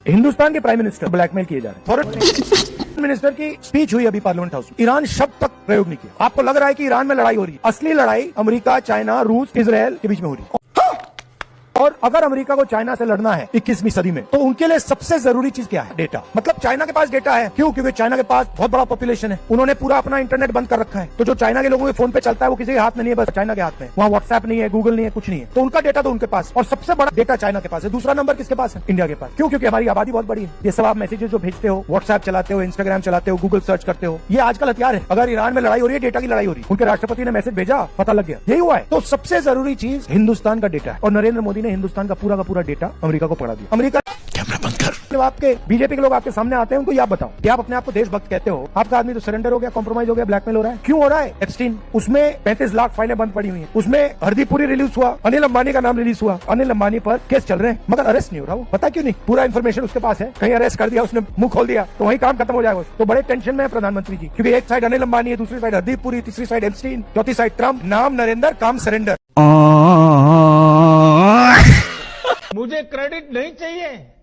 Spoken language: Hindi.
हिंदुस्तान के प्राइम मिनिस्टर ब्लैकमेल किए जा रहे हैं। फॉरेन मिनिस्टर की स्पीच हुई अभी पार्लियामेंट हाउस में, ईरान शब्द तक प्रयोग नहीं किया। आपको लग रहा है कि ईरान में लड़ाई हो रही है, असली लड़ाई अमेरिका, चाइना, रूस, इजराइल के बीच में हो रही है। और अगर अमेरिका को चाइना से लड़ना है 21वीं सदी में, तो उनके लिए सबसे जरूरी चीज क्या है? डेटा। मतलब चाइना के पास डेटा है। क्यों? क्योंकि चाइना के पास बहुत बड़ा पॉपुलेशन है, उन्होंने पूरा अपना इंटरनेट बंद कर रखा है। तो जो चाइना के लोगों के फोन पे चलता है वो किसी के हाथ में नहीं है, बस चाइना के हाथ में। वहाँ व्हाट्सएप नहीं है, गूगल नहीं है, कुछ नहीं है। तो उनका डेटा तो उनके पास, और सबसे बड़ा डेटा चाइना के पास है। दूसरा नंबर किसके पास है? इंडिया के पास। क्यों? क्योंकि हमारी आबादी बहुत बड़ी है। ये सब आप मैसेजेस जो भेजते हो, व्हाट्सएप चलाते हो, इंस्टाग्राम चलाते हो, गूगल सर्च करते हो, ये आजकल हथियार है। अगर ईरान में लड़ाई हो रही है, डेटा की लड़ाई हो रही है, उनके राष्ट्रपति ने मैसेज भेजा, पता लग गया, यही हुआ है। तो सबसे जरूरी चीज हिंदुस्तान का डेटा है, और नरेंद्र मोदी ने हिंदुस्तान का पूरा डेटा अमेरिका को पकड़ा दिया। अमेरिका कैमरा बंद कर। जब आपके बीजेपी के लोग आपके सामने आते हैं, उनको आप बताओ कि आप अपने आप को देशभक्त कहते हो, आपका आदमी तो सरेंडर हो गया, कॉम्प्रोमाइज हो गया, ब्लैकमेल हो रहा है। क्यों हो रहा है? एप्स्टीन, उसमें 35 लाख फाइलें बंद पड़ी हुई हैं, उसमें हरदीपुरी रिलीज हुआ, अनिल अंबानी का नाम रिलीज हुआ, अनिल अंबानी पर केस चल रहे हैं, मगर अरेस्ट नहीं हो रहा। वो पता क्यों नहीं? पूरा इन्फॉर्मेशन उसके पास है, कहीं अरेस्ट कर दिया, उसने मुंह खोल दिया तो वही काम खत्म हो जाएगा। तो बड़े टेंशन में है प्रधानमंत्री जी, क्योंकि एक साइड अनिल अंबानी है, दूसरी साइड हरदीपुरी, तीसरी साइड एप्स्टीन, चौथी साइड ट्रम्प। नाम नरेंद्र, काम सरेंडर। मुझे क्रेडिट नहीं चाहिए।